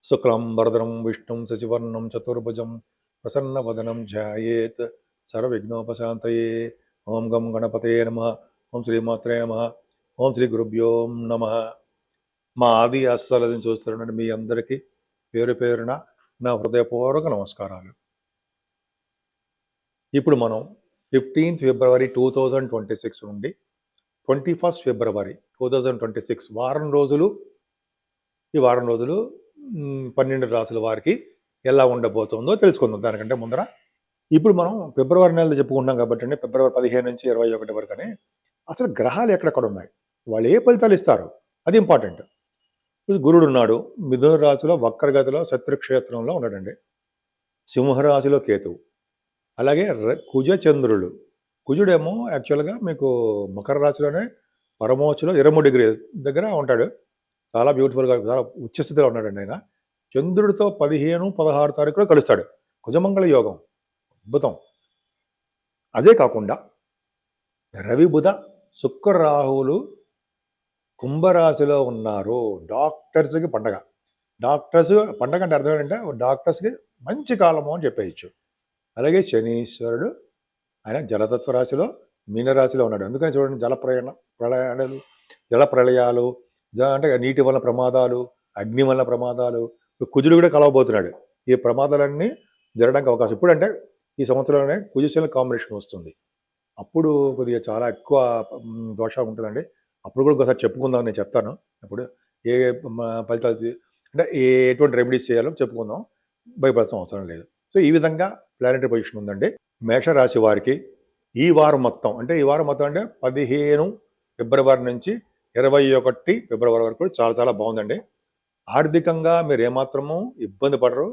శుక్లాంబరధరం విష్ణుం శశివర్ణం చతుర్భుజం ప్రసన్నవదనం ధ్యాయేత్ సర్వవిఘ్నోపశాంతయే. ఓం గం గణపతే నమ. ఓం శ్రీమాత్రే నమ. ఓం శ్రీ గురుభ్యో నమ. మా ఆది ఆస్థాలని చూస్తున్నట్టు మీ అందరికీ పేరు పేరున నా హృదయపూర్వక నమస్కారాలు. ఇప్పుడు మనం 15th ఫిబ్రవరి 2026 నుండి 21st ఫిబ్రవరి 2026 వారం రోజులు, ఈ వారం రోజులు 12 రాసుల వారికి ఎలా ఉండబోతుందో తెలుసుకుందాం. దానికంటే ముందర ఇప్పుడు మనం ఫిబ్రవరి నెలలో చెప్పుకుంటున్నాం కాబట్టి అండి, ఫిబ్రవరి 15 నుంచి 21 వరకు అని అసలు గ్రహాలు ఎక్కడెక్కడ ఉన్నాయి, వాళ్ళు ఏ ఫలితాలు ఇస్తారు, అది ఇంపార్టెంట్. గురుడు ఉన్నాడు మిథున రాశిలో వక్రగతిలో శత్రుక్షేత్రంలో ఉన్నాడండి. సింహరాశిలో కేతువు, అలాగే కుజ చంద్రులు. కుజుడేమో యాక్చువల్గా మీకు మకర రాశిలోనే పరమోచ్చులో 23 డిగ్రీల దగ్గర ఉంటాడు. చాలా బ్యూటిఫుల్గా చాలా ఉచ్చస్థితిలో ఉన్నాడండి ఆయన. చంద్రుడితో 15, 16 తారీఖులో కలుస్తాడు. కుజమంగళ యోగం అద్భుతం. అదే కాకుండా రవి బుధ శుక్ర రాహువులు కుంభరాశిలో ఉన్నారు. డాక్టర్స్కి పండగ. డాక్టర్స్ పండగ అంటే అర్థం ఏంటంటే డాక్టర్స్కి మంచి కాలము అని చెప్పేయచ్చు. అలాగే శనీశ్వరుడు ఆయన జలతత్వ రాశిలో మీనరాశిలో ఉన్నాడు. అందుకని చూడండి, జల ప్రళయాలు అంటే నీటి వల్ల ప్రమాదాలు, అగ్ని వల్ల ప్రమాదాలు, కుజుడు కూడా కలవబోతున్నాడు. ఈ ప్రమాదాలన్నీ జరగడానికి అవకాశం ఇప్పుడు అంటే ఈ సంవత్సరంలోనే కుజశల కాంబినేషన్ వస్తుంది. అప్పుడు కొద్దిగా చాలా ఎక్కువ దోషం ఉంటుందండి. అప్పుడు కూడా ఒకసారి చెప్పుకుందాం, నేను చెప్తాను. అప్పుడు ఏ ఫలితాలు అంటే ఎటువంటి రెమెడీస్ చేయాలో చెప్పుకుందాం, భయపడాల్సిన అవసరం లేదు. సో ఈ విధంగా ప్లానెటరీ పొజిషన్ ఉందండి. మేషరాశి వారికి ఈ వారం మొత్తం అంటే 15 ఫిబ్రవరి నుంచి 21 ఫిబ్రవరి వరకు చాలా చాలా బాగుందండి. ఆర్థికంగా మీరు ఏమాత్రము ఇబ్బంది పడరు.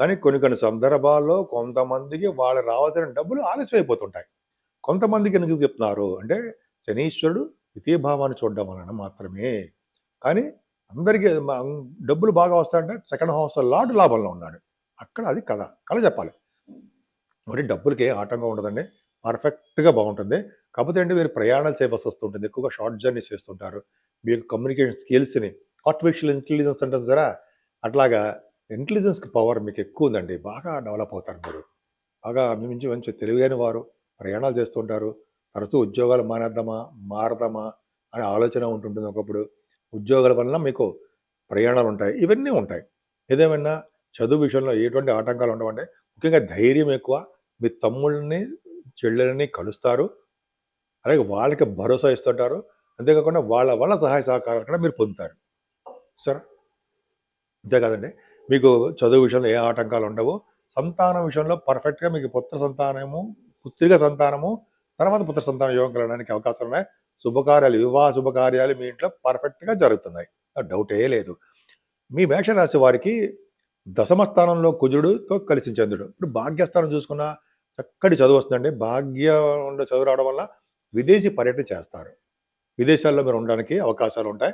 కానీ కొన్ని సందర్భాల్లో కొంతమందికి వాళ్ళు రావాల్సిన డబ్బులు ఆలస్యం అయిపోతుంటాయి. కొంతమందికి ఎందుకు చెప్తున్నారు అంటే శనీశ్వరుడు ద్వితీయ భావాన్ని చూడడం వలన మాత్రమే. కానీ అందరికీ డబ్బులు బాగా వస్తాయంటే సెకండ్ హౌస్ లార్డ్ లాభంలో ఉన్నాడు. అక్కడ అది కళ చెప్పాలి. మరి డబ్బులకి ఆటంకం ఉండదండి, పర్ఫెక్ట్గా బాగుంటుంది. కాకపోతే అంటే మీరు ప్రయాణాలు చేయవలసి వస్తుంటుంది, ఎక్కువగా షార్ట్ జర్నీస్ చేస్తుంటారు. మీ యొక్క కమ్యూనికేషన్ స్కిల్స్ని ఆర్టిఫిషియల్ ఇంటెలిజెన్స్ అంటారు సరే, అట్లాగా ఇంటెలిజెన్స్కి పవర్ మీకు ఎక్కువ ఉందండి. బాగా డెవలప్ అవుతారు మీరు. బాగా మంచి తెలివైన వారు, ప్రయాణాలు చేస్తుంటారు. తరచూ ఉద్యోగాలు మారదామా అనే ఆలోచన ఉంటుంటుంది. ఒకప్పుడు ఉద్యోగాల వలన మీకు ప్రయాణాలు ఉంటాయి, ఇవన్నీ ఉంటాయి. ఏదేమైనా చదువు విషయంలో ఎటువంటి ఆటంకాలు ఉండవండి. ముఖ్యంగా ధైర్యం ఎక్కువ. మీ తమ్ముళ్ళని చెల్లెలని కలుస్తారు, అలాగే వాళ్ళకి భరోసా ఇస్తుంటారు. అంతేకాకుండా వాళ్ళ వల్ల సహాయ సహకారాలు కూడా మీరు పొందుతారు. సరే, అంతే కాదండి, మీకు చదువు విషయంలో ఏ ఆటంకాలు ఉండవు. సంతానం విషయంలో పర్ఫెక్ట్గా మీకు పుత్రిక సంతానము, తర్వాత పుత్ర సంతాన యోగం కలగడానికి అవకాశాలు ఉన్నాయి. శుభకార్యాలు, వివాహ శుభకార్యాలు మీ ఇంట్లో పర్ఫెక్ట్గా జరుగుతున్నాయి, డౌటే లేదు. మీ మేషరాశి వారికి దశమ స్థానంలో కుజుడుతో కలిసి చంద్రుడు. ఇప్పుడు భాగ్యస్థానం చూసుకున్న చక్కటి చదువు వస్తుందండి. భాగ్యం చదువు రావడం వల్ల విదేశీ పర్యటన చేస్తారు. విదేశాల్లో మీరు ఉండడానికి అవకాశాలు ఉంటాయి.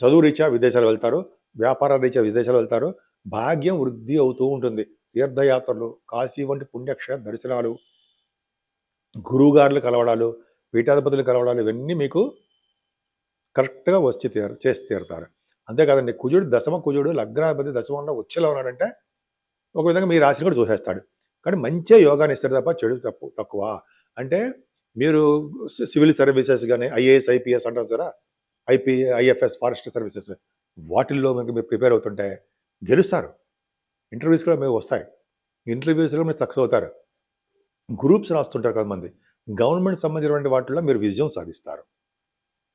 చదువు రీత్యా విదేశాలు వెళ్తారు, వ్యాపార రీత్యా విదేశాలు వెళ్తారు. భాగ్యం వృద్ధి అవుతూ ఉంటుంది. తీర్థయాత్రలు, కాశీ వంటి పుణ్యక్షేత్ర దర్శనాలు, గురువుగారులు కలవడాలు, పీఠాధిపతులు కలవడాలు, ఇవన్నీ మీకు కరెక్ట్గా చేసి తీరుతారు. అంతేకాదండి, కుజుడు లగ్నాధిపతి దశమంలో ఉచ్చలో ఉన్నాడంటే ఒక విధంగా మీ రాశిని కూడా చూసేస్తాడు. కానీ మంచి యోగాన్ని ఇస్తాడు తప్ప చెడు తక్కువ. అంటే మీరు సివిల్ సర్వీసెస్ కానీ ఐఏఎస్ ఐపీఎస్ అంటారు కదా, ఐఎఫ్ఎస్ ఫారెస్ట్ సర్వీసెస్, వాటిల్లో మీరు ప్రిపేర్ అవుతుంటే గెలుస్తారు. ఇంటర్వ్యూస్ కూడా మీకు వస్తాయి. ఇంటర్వ్యూస్లో మీరు సక్సెస్ అవుతారు. గ్రూప్స్ రాస్తుంటారు కొంతమంది, గవర్నమెంట్ సంబంధించినటువంటి వాటిల్లో మీరు విజయం సాధిస్తారు.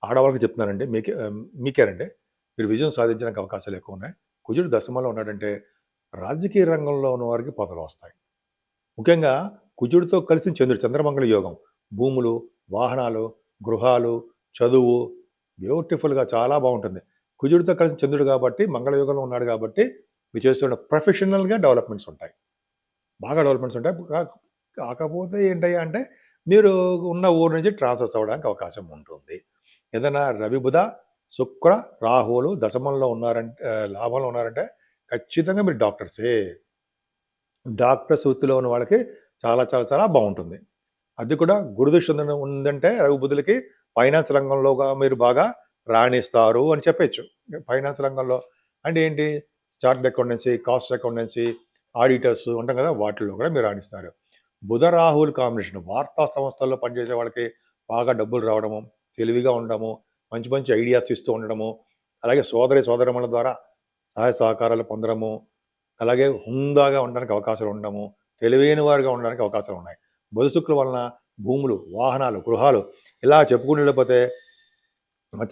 ఆడవాళ్ళకి చెప్తున్నానండి, మీకేనండి, మీరు విజయం సాధించడానికి అవకాశాలు ఎక్కువ ఉన్నాయి. కుజుడు దశమంలో ఉన్నాడంటే రాజకీయ రంగంలో ఉన్న వారికి పదవులు వస్తాయి. ముఖ్యంగా కుజుడితో కలిసి చంద్రమంగళ యోగం, భూములు, వాహనాలు, గృహాలు, చదువు బ్యూటిఫుల్గా చాలా బాగుంటుంది. కుజుడితో కలిసి చంద్రుడు కాబట్టి మంగళయోగంలో ఉన్నాడు కాబట్టి మీరు చేస్తున్న ప్రొఫెషనల్గా డెవలప్మెంట్స్ ఉంటాయి, బాగా డెవలప్మెంట్స్ ఉంటాయి. కాకపోతే ఏంటయ్యా అంటే మీరు ఉన్న ఊరు నుంచి ట్రాన్స్ఫర్స్ అవ్వడానికి అవకాశం ఉంటుంది. ఏదైనా రవి బుధ శుక్ర రాహువులు దశమంలో ఉన్నారంటే, లాభంలో ఉన్నారంటే ఖచ్చితంగా మీరు డాక్టర్స్ వృత్తిలో ఉన్న వాళ్ళకి చాలా చాలా చాలా బాగుంటుంది. అది కూడా గురుదృష్టి ఉందంటే రవి బుధులకి ఫైనాన్స్ రంగంలో మీరు బాగా రాణిస్తారు అని చెప్పచ్చు. ఫైనాన్స్ రంగంలో అంటే ఏంటి, chartered accountancy, cost accountancy, auditors ఉంటాం కదా, వాటిల్లో కూడా మీరు రాణిస్తారు. బుధ రాహువుల కాంబినేషన్ వార్తా సంస్థల్లో పనిచేసే వాళ్ళకి బాగా డబ్బులు రావడము, తెలివిగా ఉండడము, మంచి మంచి ఐడియాస్ ఇస్తూ ఉండడము, అలాగే సోదరీమణుల ద్వారా సహాయ సహకారాలు పొందడము, అలాగే హుందాగా ఉండడానికి అవకాశాలు ఉండడము, తెలివైన వారుగా ఉండడానికి అవకాశాలు ఉన్నాయి. బుధ శుక్రుల వలన భూములు, వాహనాలు, గృహాలు ఇలా చెప్పుకుని వెళ్ళిపోతే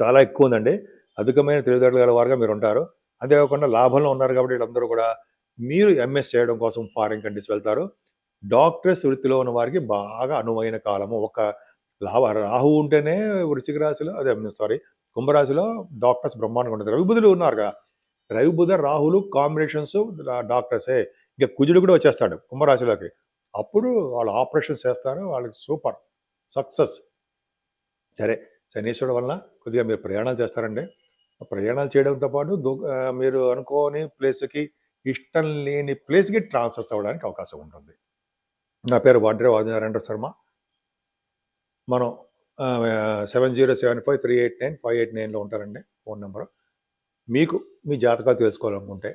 చాలా ఎక్కువ ఉందండి. అధికమైన తెలివితేటలు గల వారుగా మీరు ఉంటారు. అంతేకాకుండా లాభంలో ఉన్నారు కాబట్టి వీళ్ళందరూ కూడా మీరు ఎంఎస్ చేయడం కోసం ఫారిన్ కంట్రీస్ వెళ్తారు. డాక్టర్స్ వృత్తిలో ఉన్న వారికి బాగా అనువైన కాలము. ఒక రాహువు ఉంటేనే వృశ్చిక రాశిలో కుంభరాశిలో డాక్టర్స్ బ్రహ్మాండంగా ఉంటుంది. రవి బుధులు ఉన్నారుగా, రవి బుధ రాహులు కాంబినేషన్స్ డాక్టర్సే. ఇక కుజుడు కూడా వచ్చేస్తాడు కుంభరాశిలోకి. అప్పుడు వాళ్ళు ఆపరేషన్స్ చేస్తారు. వాళ్ళకి సూపర్ సక్సెస్. సరే, శనీశ్వరుడు వలన కొద్దిగా మీరు ప్రయాణాలు చేస్తారండి. ప్రయాణాలు చేయడంతో పాటు మీరు అనుకోని ప్లేస్‌కి, ఇష్టం లేని ప్లేస్‌కి ట్రాన్స్‌ఫర్స్ అవ్వడానికి అవకాశం ఉంటుంది. నా పేరు వాడ్రే ఆదినారాయణ శర్మ. మనం 7075389589లో ఉంటారండి ఫోన్ నెంబరు. మీకు మీ జాతకాలు తెలుసుకోవాలనుకుంటే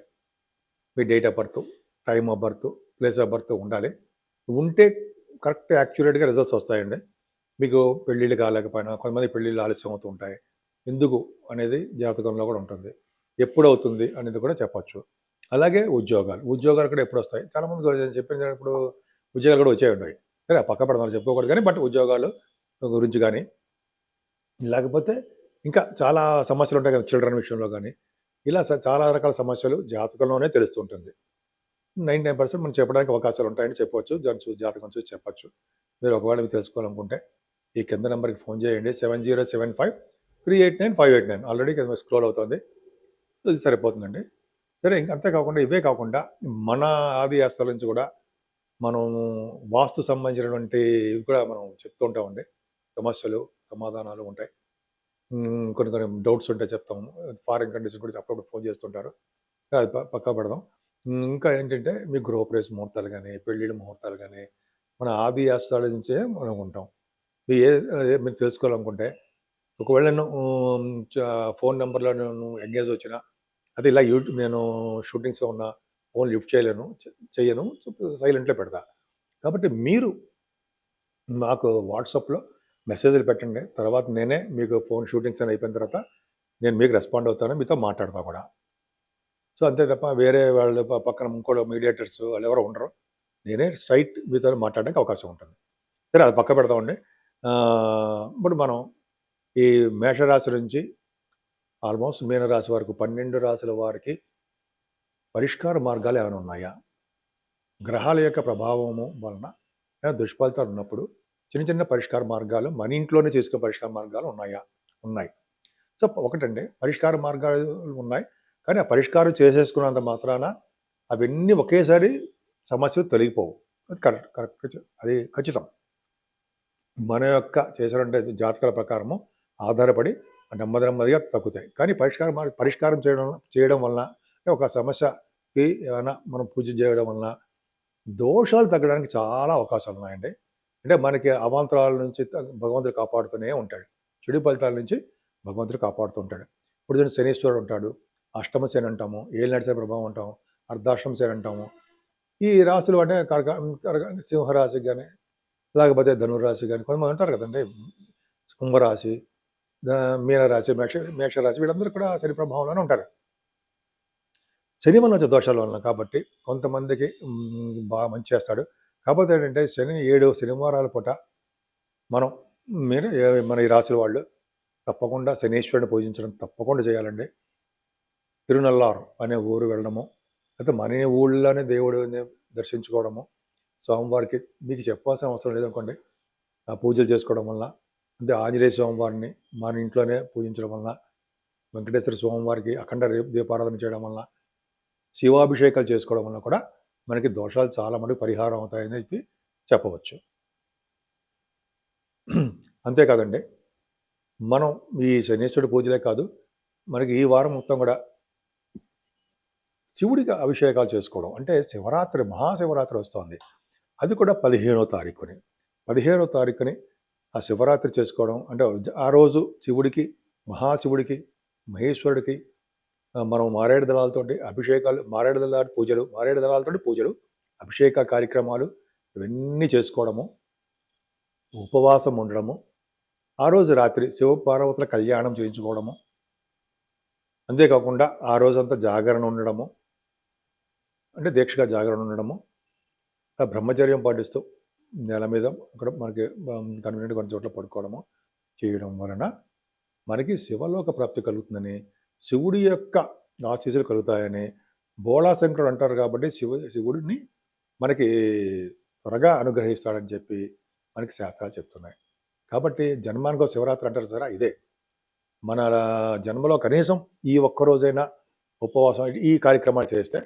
మీ date of birth, time of birth, place of birth ఉండాలి. ఉంటే కరెక్ట్ యాక్యురేట్‌గా రిజల్ట్స్ వస్తాయండి. మీకు పెళ్ళిళ్ళు కాలేకపోయినా కొంతమంది పెళ్ళిళ్ళు ఆలస్యం అవుతూ ఉంటాయి. ఎందుకు అనేది జాతకంలో కూడా ఉంటుంది. ఎప్పుడవుతుంది అనేది కూడా చెప్పొచ్చు. అలాగే ఉద్యోగాలు కూడా ఎప్పుడొస్తాయి. చాలామందికి చెప్పినప్పుడు ఉద్యోగాలు కూడా వచ్చే ఉంటాయి. సరే, పక్క పెడదాం చెప్పుకోకూడదు కానీ, బట్ ఉద్యోగాలు గురించి కానీ, లేకపోతే ఇంకా చాలా సమస్యలు ఉంటాయి కదా, చిల్డ్రన్ విషయంలో కానీ, ఇలా చాలా రకాల సమస్యలు జాతకంలోనే తెలుస్తుంటుంది. 99% మనం చెప్పడానికి అవకాశాలు ఉంటాయని చెప్పవచ్చు. జాతకం చూసి చెప్పచ్చు. మీరు ఒకవేళ మీరు తెలుసుకోవాలనుకుంటే ఈ కింద నెంబర్కి ఫోన్ చేయండి. 7075389589 ఆల్రెడీ స్క్రోల్ అవుతుంది. ఇది సరిపోతుందండి. సరే, అంతేకాకుండా ఇవే కాకుండా మన ఆది ఆస్తుల నుంచి కూడా మనం వాస్తు సంబంధించినటువంటి ఇవి కూడా మనం చెప్తూ ఉంటామండి. సమస్యలు, సమాధానాలు ఉంటాయి. కొన్ని కొన్ని డౌట్స్ ఉంటే చెప్తాము. ఫారిన్ కంట్రీస్ కూడా అప్పుడప్పుడు ఫోన్ చేస్తుంటారు. అది పక్కా పెడదాం. ఇంకా ఏంటంటే మీ గృహప్రవేశ ముహూర్తాలు కానీ, పెళ్ళిళ్ళ ముహూర్తాలు కానీ మన ఆది ఆస్తుల నుంచే మనం ఉంటాం. మీరు తెలుసుకోవాలనుకుంటే ఒకవేళ నేను ఫోన్ నెంబర్లో నేను ఎంగేజ్ వచ్చినా, అది ఇలా నేను షూటింగ్స్లో ఉన్న ఫోన్ లిఫ్ట్ చేయను, సైలెంట్లో పెడతా. కాబట్టి మీరు నాకు వాట్సాప్లో మెసేజ్లు పెట్టండి. తర్వాత నేనే మీకు ఫోన్ షూటింగ్స్ అని అయిపోయిన తర్వాత నేను మీకు రెస్పాండ్ అవుతాను, మీతో మాట్లాడతా కూడా. సో అంతే తప్ప వేరే వాళ్ళు పక్కన ఇంకోటి మీడియేటర్స్ వాళ్ళు ఎవరో ఉండరు. నేనే స్ట్రైట్ మీతో మాట్లాడడానికి అవకాశం ఉంటుంది. సరే, అది పక్క పెడదామండి. ఇప్పుడు మనం ఈ మేషరాశి నుంచి ఆల్మోస్ట్ మీనరాశి వరకు 12 రాశుల వారికి పరిష్కార మార్గాలు ఏమైనా ఉన్నాయా? గ్రహాల యొక్క ప్రభావము వలన దుష్ఫలితాలు ఉన్నప్పుడు చిన్న చిన్న పరిష్కార మార్గాలు మన ఇంట్లోనే చేసుకునే పరిష్కార మార్గాలు ఉన్నాయా? ఉన్నాయి. సో ఒకటండి, పరిష్కార మార్గాలు ఉన్నాయి. కానీ ఆ పరిష్కారం చేసేసుకున్నంత మాత్రాన అవన్నీ ఒకేసారి సమస్యలు తొలగిపోవు. అది కరెక్ట్, అది ఖచ్చితం. మన యొక్క చేసినటువంటి జాతకాల ప్రకారము ఆధారపడి నెమ్మదిగా తగ్గుతాయి. కానీ పరిష్కారం చేయడం వలన, ఒక సమస్యకి ఏమైనా మనం పూజ చేయడం వలన దోషాలు తగ్గడానికి చాలా అవకాశాలు ఉన్నాయండి. అంటే మనకి అవాంతరాల నుంచి భగవంతుడు కాపాడుతూనే ఉంటాడు. చెడు ఫలితాల నుంచి భగవంతుడు కాపాడుతూ ఉంటాడు. ఇప్పుడు చూడండి, శనీశ్వరుడు ఉంటాడు, అష్టమ శని అంటాము, ఏలినాటి శని ప్రభావం అంటాము, అర్ధాష్టమ శని అంటాము. ఈ రాశులు అంటే సింహరాశికి కానీ, లేకపోతే ధనురాశి కానీ కొంతమంది ఉంటారు కదండి, కుంభరాశి, మీనరాశి, మేషరాశి, వీళ్ళందరూ కూడా శని ప్రభావంలోనే ఉంటారు. శని వల్ల వచ్చే దోషాల వలన. కాబట్టి కొంతమందికి బాగా మంచి చేస్తాడు. కాకపోతే ఏంటంటే శని 7 శనివారాల పూట మనం మన ఈ రాశుల వాళ్ళు తప్పకుండా శనీశ్వరుని పూజించడం తప్పకుండా చేయాలండి. తిరునల్లారు అనే ఊరు వెళ్ళడము, అయితే మన ఊళ్ళోనే దేవుడిని దర్శించుకోవడము, స్వామివారికి మీకు చెప్పాల్సిన అవసరం లేదనుకోండి, ఆ పూజలు చేసుకోవడం వల్ల, అంటే ఆంజనేయ స్వామివారిని మన ఇంట్లోనే పూజించడం వలన, వెంకటేశ్వర స్వామివారికి అఖండ దీపారాధన చేయడం వలన, శివాభిషేకాలు చేసుకోవడం వల్ల కూడా మనకి దోషాలు చాలా మటుకు పరిహారం అవుతాయని చెప్పవచ్చు. అంతేకాదండి, మనం ఈ శనీశ్వరుడి పూజలే కాదు, మనకి ఈ వారం మొత్తం కూడా శివుడికి అభిషేకాలు చేసుకోవడం, అంటే శివరాత్రి, మహాశివరాత్రి వస్తుంది. అది కూడా 15వ తారీఖుని 15వ తారీఖుని ఆ శివరాత్రి చేసుకోవడం, అంటే ఆ రోజు శివుడికి, మహాశివుడికి, మహేశ్వరుడికి మనం మారేడు దళాలతోటి అభిషేకాలు, మారేడు దళాల పూజలు, మారేడు దళాలతోటి పూజలు, అభిషేక కార్యక్రమాలు ఇవన్నీ చేసుకోవడము, ఉపవాసం ఉండడము, ఆ రోజు రాత్రి శివపార్వతుల కళ్యాణం చేయించుకోవడము, అంతేకాకుండా ఆ రోజంతా జాగరణ ఉండడము, అంటే దీక్షగా జాగరణ ఉండడము, బ్రహ్మచర్యం పాటిస్తూ నేల మీద అక్కడ మనకి కన్వీనియంట్ కొన్ని చోట్ల పడుకోవడము చేయడం వలన మనకి శివలోక ప్రాప్తి కలుగుతుందని, శివుడి యొక్క ఆశీస్సులు కలుగుతాయని బోళాశంకరుడు అంటారు. కాబట్టి శివుడిని మనకి త్వరగా అనుగ్రహిస్తాడని చెప్పి మనకి శాస్త్రాలు చెప్తున్నాయి. కాబట్టి జన్మానికో శివరాత్రి అంటారు సరే, ఇదే మన జన్మలో కనీసం ఈ ఒక్కరోజైనా ఉపవాసం ఈ కార్యక్రమాలు చేస్తే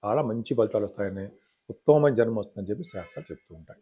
చాలా మంచి ఫలితాలు వస్తాయని, ఉత్తమమైన జన్మ వస్తుందని చెప్పి శాస్త్రాలు చెప్తూ ఉంటాయి.